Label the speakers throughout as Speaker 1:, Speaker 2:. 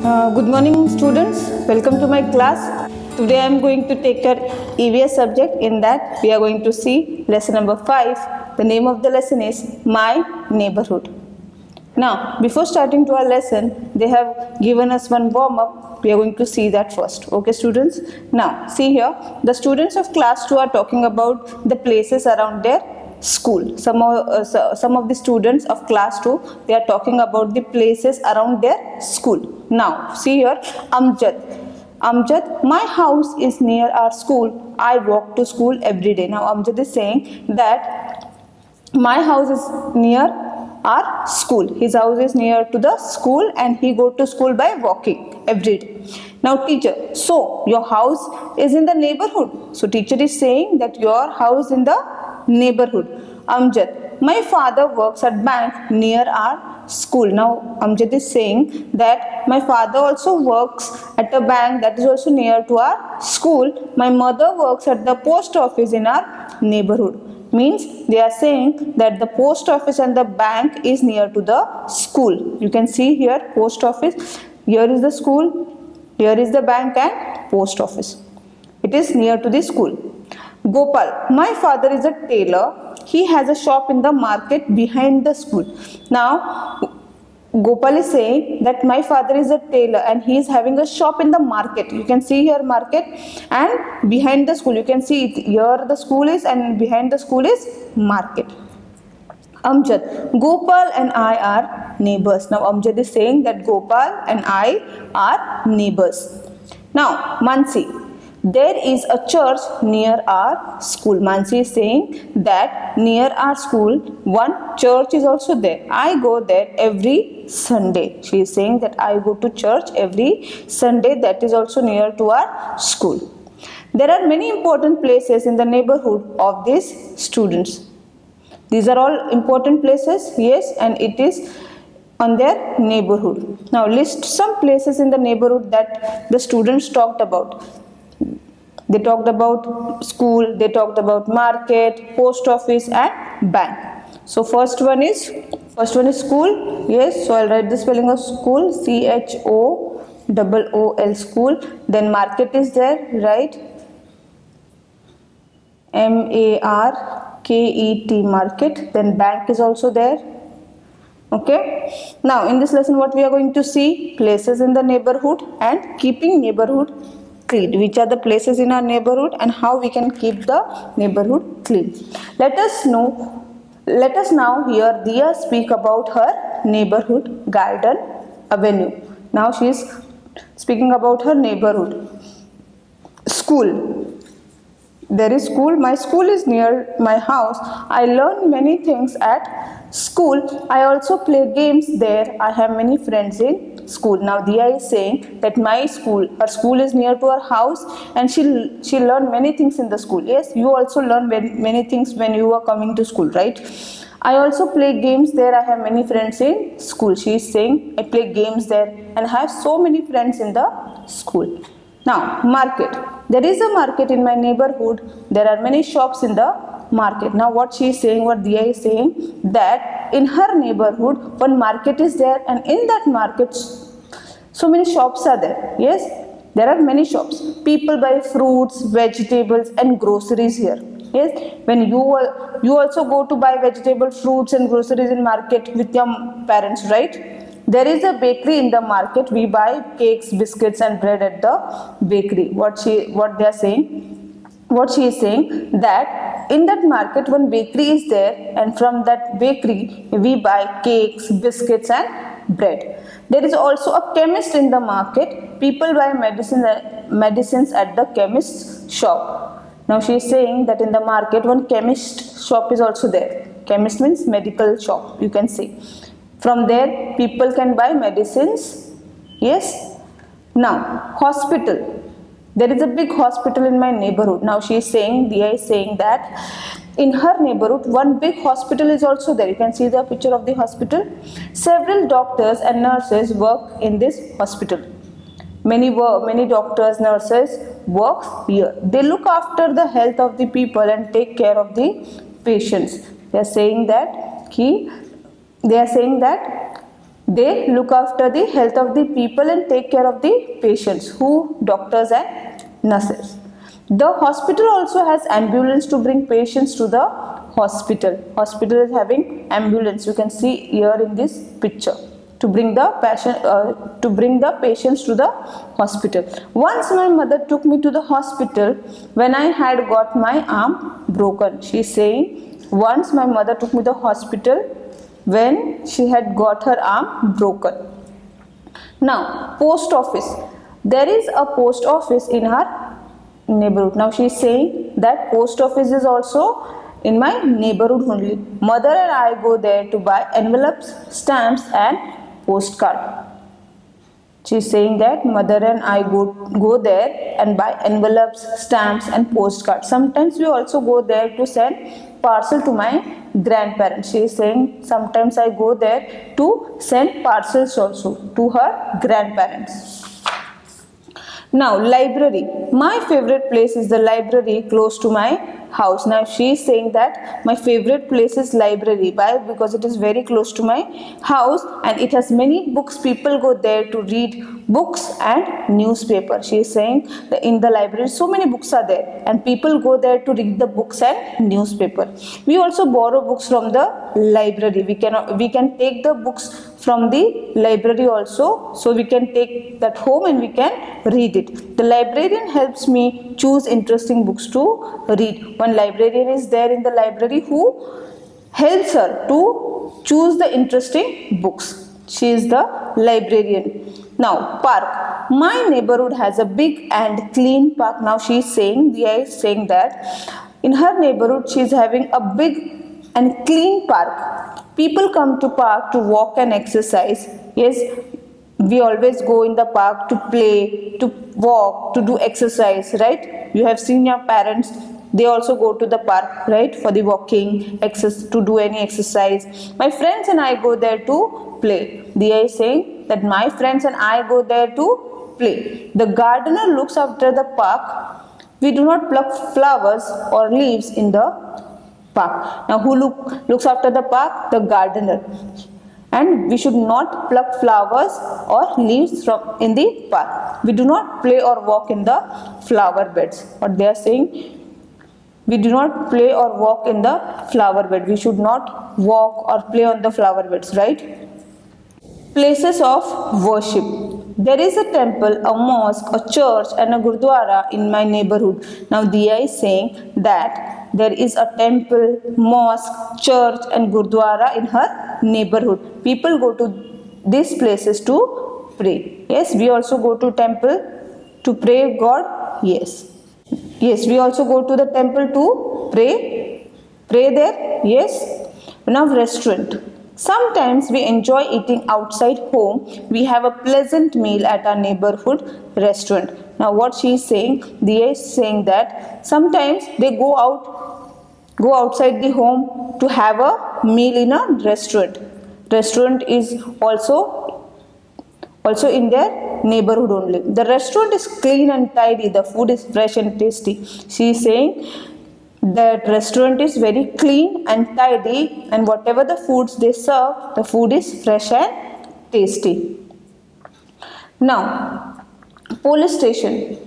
Speaker 1: Good morning students, welcome to my class. Today I am going to take your EVS subject. In that we are going to see lesson number 5. The name of the lesson is My Neighborhood. Now before starting to our lesson, they have given us one warm up. We are going to see that first. Okay students. Now see here, the students of class 2 are talking about the places around their school. Some of the students of class 2, they are talking about the places around their school. Now see here, Amjad, my house is near our school. I walk to school every day. Now Amjad is saying that my house is near our school. His house is near to the school and he go to school by walking every day. Now teacher, so your house is in the neighborhood. So teacher is saying that your house in the neighborhood. Amjad, my father works at bank near our school. Now Amjad is saying that my father also works at a bank that is also near to our school. My mother works at the post office in our neighborhood. Means they are saying that the post office and the bank is near to the school. You can see here post office, here is the school, here is the bank and post office. It is near to the school. Gopal, my father is a tailor. He has a shop in the market behind the school. Now Gopal is saying that my father is a tailor and he is having a shop in the market. You can see here market and behind the school. You can see it, here the school is and behind the school is market. Amjad, Gopal and I are neighbors. Now Amjad is saying that Gopal and I are neighbors. Now Mansi, there is a church near our school. Mansi is saying that near our school one church is also there. I go there every Sunday. She is saying that I go to church every Sunday, that is also near to our school. There are many important places in the neighborhood of these students. These are all important places, yes, and it is on their neighborhood. Now list some places in the neighborhood that the students talked about. They talked about school, they talked about market, post office and bank. So first one is school. Yes, so I'll write the spelling of school, CHOOOL, school. Then market is there, right? MARKET, market. Then bank is also there. Okay. Now in this lesson what we are going to see, places in the neighborhood and keeping neighborhood clean. Which are the places in our neighborhood and how we can keep the neighborhood clean. Let us now hear Diya speak about her neighborhood, garden, avenue. Now she is speaking about her neighborhood. School. There is school. My school is near my house. I learn many things at school. I also play games there. I have many friends in school. Now Diya is saying that her school is near to her house and she learned many things in the school. Yes, you also learn many things when you are coming to school, right? I also play games there. I have many friends in school. She is saying I play games there and I have so many friends in the school. Now market. There is a market in my neighborhood. There are many shops in the market. Now what she is saying, what Diya is saying, that in her neighborhood one market is there and in that market so many shops are there. Yes, there are many shops. People buy fruits, vegetables and groceries here. Yes, when you also go to buy vegetables, fruits and groceries in market with your parents, right? There is a bakery in the market. We buy cakes, biscuits and bread at the bakery. What she is saying that in that market one bakery is there and from that bakery we buy cakes, biscuits and bread. There is also a chemist in the market. People buy medicines at the chemist's shop. Now she is saying that in the market one chemist shop is also there. Chemist means medical shop, you can say. From there people can buy medicines. Yes. Now hospital. There is a big hospital in my neighborhood. Now she is saying, Diya is saying that in her neighborhood one big hospital is also there. You can see the picture of the hospital. Several doctors and nurses work in this hospital. Many doctors, nurses work here. They look after the health of the people and take care of the patients. They are saying that They look after the health of the people and take care of the patients, who doctors and nurses. The hospital also has ambulance to bring patients to the hospital. Hospital is having ambulance. You can see here in this picture, to bring the patients to the hospital. Once my mother took me to the hospital when I had got my arm broken. She is saying, once my mother took me to the hospital when she had got her arm broken. Now, post office. There is a post office in her neighborhood. Now she is saying that post office is also in my neighborhood only. Mother and I go there to buy envelopes, stamps and postcard. She is saying that mother and I go there and buy envelopes, stamps and postcards. Sometimes we also go there to send parcel to my grandparents. She is saying sometimes I go there to send parcels also to her grandparents. Now, library. My favorite place is the library close to my house. Now, she is saying that my favorite place is library. Why? Because it is very close to my house and it has many books. People go there to read books and newspaper. She is saying that in the library so many books are there and people go there to read the books and newspaper. We also borrow books from the library. We can take the books from the library also, so we can take that home and we can read it. The librarian helps me choose interesting books to read. One librarian is there in the library who helps her to choose the interesting books. She is the librarian. Now, park. My neighborhood has a big and clean park. Now she is saying, Dia is saying that in her neighborhood she is having a big and clean park. People come to park to walk and exercise. Yes, we always go in the park to play, to walk, to do exercise, right? You have seen your parents, they also go to the park, right, for the walking, to do any exercise. My friends and I go there to play. Dia is saying that my friends and I go there to play. The gardener looks after the park. We do not pluck flowers or leaves in the park. Now, who looks after the park? The gardener. And we should not pluck flowers or leaves in the park. We do not play or walk in the flower beds. What they are saying, we do not play or walk in the flower bed. We should not walk or play on the flower beds, right? Places of worship. There is a temple, a mosque, a church and a gurdwara in my neighborhood. Now Dia is saying that there is a temple, mosque, church and gurdwara in her neighborhood. People go to these places to pray. Yes, we also go to temple to pray God. Yes. Yes, we also go to the temple to pray. Pray there. Yes. Now restaurant. Sometimes we enjoy eating outside home. We have a pleasant meal at our neighborhood restaurant. Now what she is saying, Dia is saying that sometimes they go outside the home to have a meal in a restaurant. Restaurant is also in their neighborhood only. The restaurant is clean and tidy. The food is fresh and tasty. She is saying that restaurant is very clean and tidy and whatever the foods they serve, the food is fresh and tasty. Now, police station.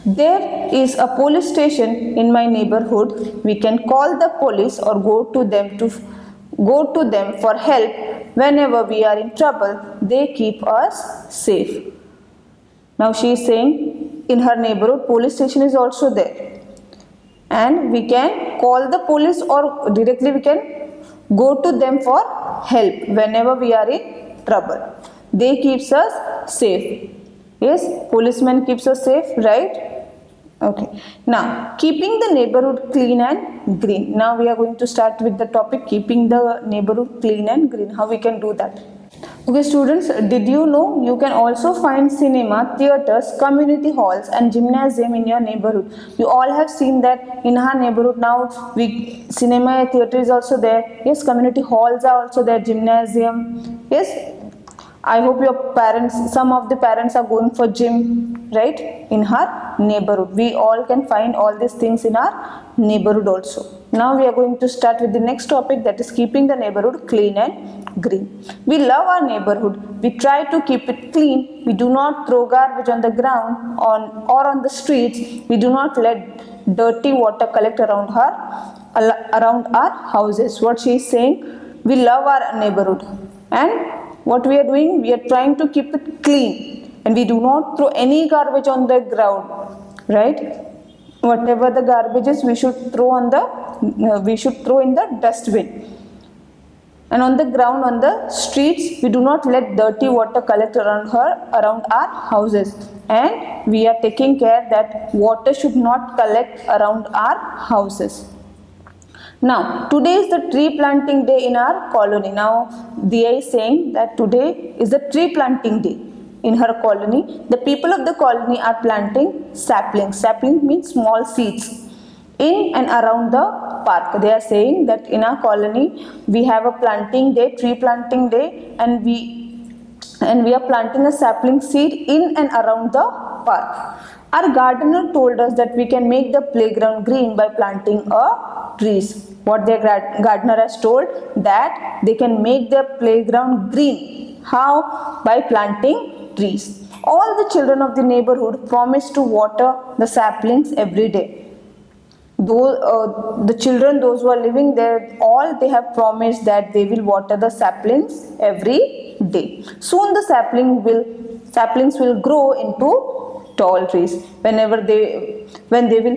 Speaker 1: There is a police station in my neighborhood. We can call the police or go to them for help whenever we are in trouble. They keep us safe. Now she is saying in her neighborhood police station is also there. And we can call the police or directly we can go to them for help whenever we are in trouble. They keeps us safe. Yes, policeman keeps us safe, right? Okay. Now, keeping the neighborhood clean and green. Now we are going to start with the topic keeping the neighborhood clean and green. How we can do that? Okay students, did you know you can also find cinema, theatres, community halls and gymnasium in your neighborhood? You all have seen that in our neighborhood now cinema, theatre is also there. Yes, community halls are also there, gymnasium. Yes, I hope your parents, some of the parents are going for gym, right? In her neighborhood. We all can find all these things in our neighborhood also. Now we are going to start with the next topic, that is keeping the neighborhood clean and green. We love our neighborhood. We try to keep it clean. We do not throw garbage on the ground or on the streets. We do not let dirty water collect around our houses. What she is saying, we love our neighborhood, and what we are doing, we are trying to keep it clean, and we do not throw any garbage on the ground, right? Whatever the garbage is, we should throw in the dustbin. And on the ground, on the streets, we do not let dirty water collect around our houses, and we are taking care that water should not collect around our houses. Now, today is the tree planting day in our colony. Now, Diya is saying that today is the tree planting day in her colony. The people of the colony are planting saplings. Sapling means small seeds in and around the park. They are saying that in our colony we have a planting day, tree planting day, and we are planting a sapling seed in and around the park. Our gardener told us that we can make the playground green by planting trees. What their gardener has told, that they can make their playground green. How? By planting trees. All the children of the neighborhood promised to water the saplings every day. The children, those who are living there, they have promised that they will water the saplings every day. Soon the saplings will grow into tall trees. When they will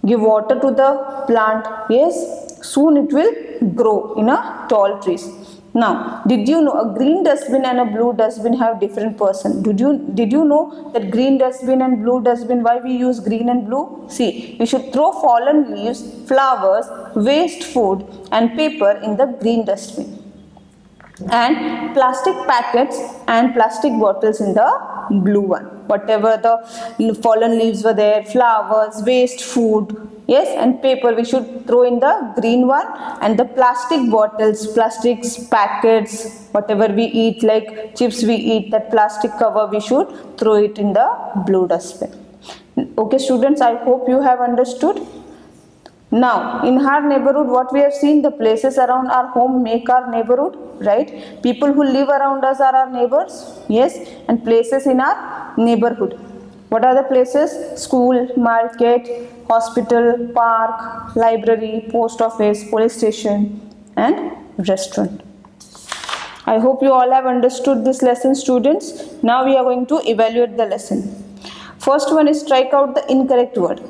Speaker 1: give water to the plant, yes, soon it will grow in a tall trees. Now, did you know a green dustbin and a blue dustbin have different person? Did you know that green dustbin and blue dustbin, why we use green and blue? See, we should throw fallen leaves, flowers, waste food and paper in the green dustbin, and plastic packets and plastic bottles in the blue one. Whatever the fallen leaves were there, flowers, waste food, yes, and paper, we should throw in the green one, and the plastic bottles, plastics, packets, whatever we eat, like chips we eat, that plastic cover, we should throw it in the blue dustbin. Okay students, I hope you have understood. Now, in our neighborhood, what we have seen, the places around our home make our neighborhood, right? People who live around us are our neighbors, yes, and places in our neighborhood. What are the places? School, market, hospital, park, library, post office, police station, and restaurant. I hope you all have understood this lesson, students. Now we are going to evaluate the lesson. First one is strike out the incorrect word.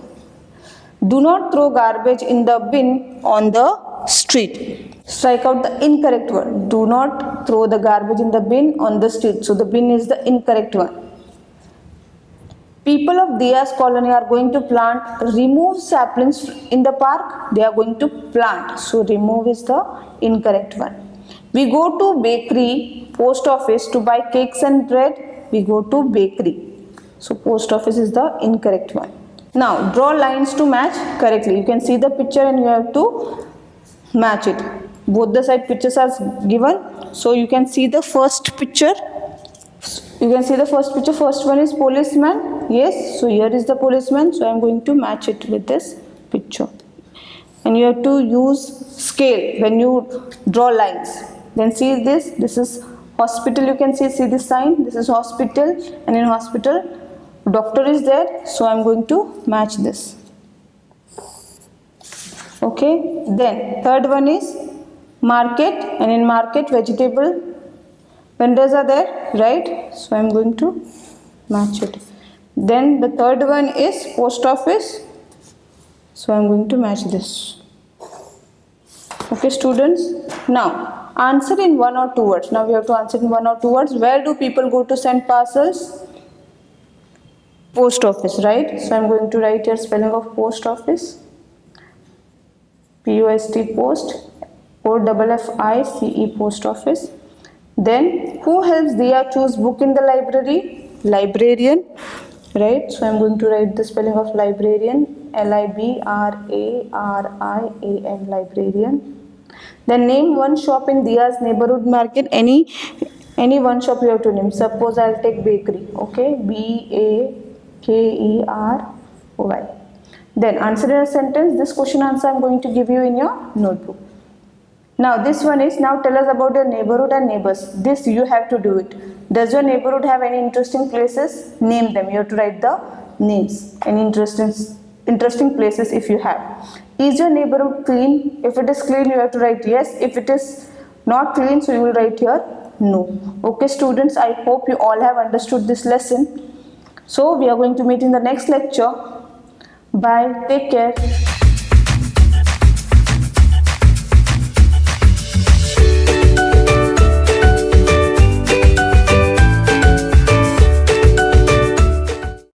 Speaker 1: Do not throw garbage in the bin on the street. Strike out the incorrect word. Do not throw the garbage in the bin on the street. So the bin is the incorrect one. People of Diya's colony are going to remove saplings in the park. They are going to plant. So remove is the incorrect one. We go to bakery, post office to buy cakes and bread. We go to bakery. So post office is the incorrect one. Now draw lines to match correctly. You can see the picture and you have to match it. Both the side pictures are given. So you can see the first picture. First one is policeman. Yes, so here is the policeman. So I am going to match it with this picture. And you have to use scale when you draw lines. Then see this. This is hospital. You can see this sign. This is hospital, and in hospital doctor is there, so I am going to match this. Okay, then third one is market, and in market vegetable vendors are there, right? So I am going to match it. Then the third one is post office, so I am going to match this. Okay students, now answer in 1 or 2 words. Now we have to answer in 1 or 2 words. Where do people go to send parcels? Post office, right? So I am going to write here spelling of post office. P-O-S-T, post, O-F-F-I-C-E, post office. Then who helps Diya choose book in the library? Librarian, right? So I am going to write the spelling of librarian, L-I-B-R-A-R-I-A-N, librarian. Then name one shop in Diya's neighborhood market. Any Any one shop you have to name. Suppose I'll take bakery. Okay, Bakery. Then answer in a sentence. This question answer I'm going to give you in your notebook. Now this one is, now tell us about your neighborhood and neighbors. This you have to do it. Does your neighborhood have any interesting places? Name them. You have to write the names. Any interesting places if you have. Is your neighborhood clean? If it is clean, you have to write yes. If it is not clean, so you will write here no. Okay students, I hope you all have understood this lesson. So we are going to meet in the next lecture. Bye. Take care.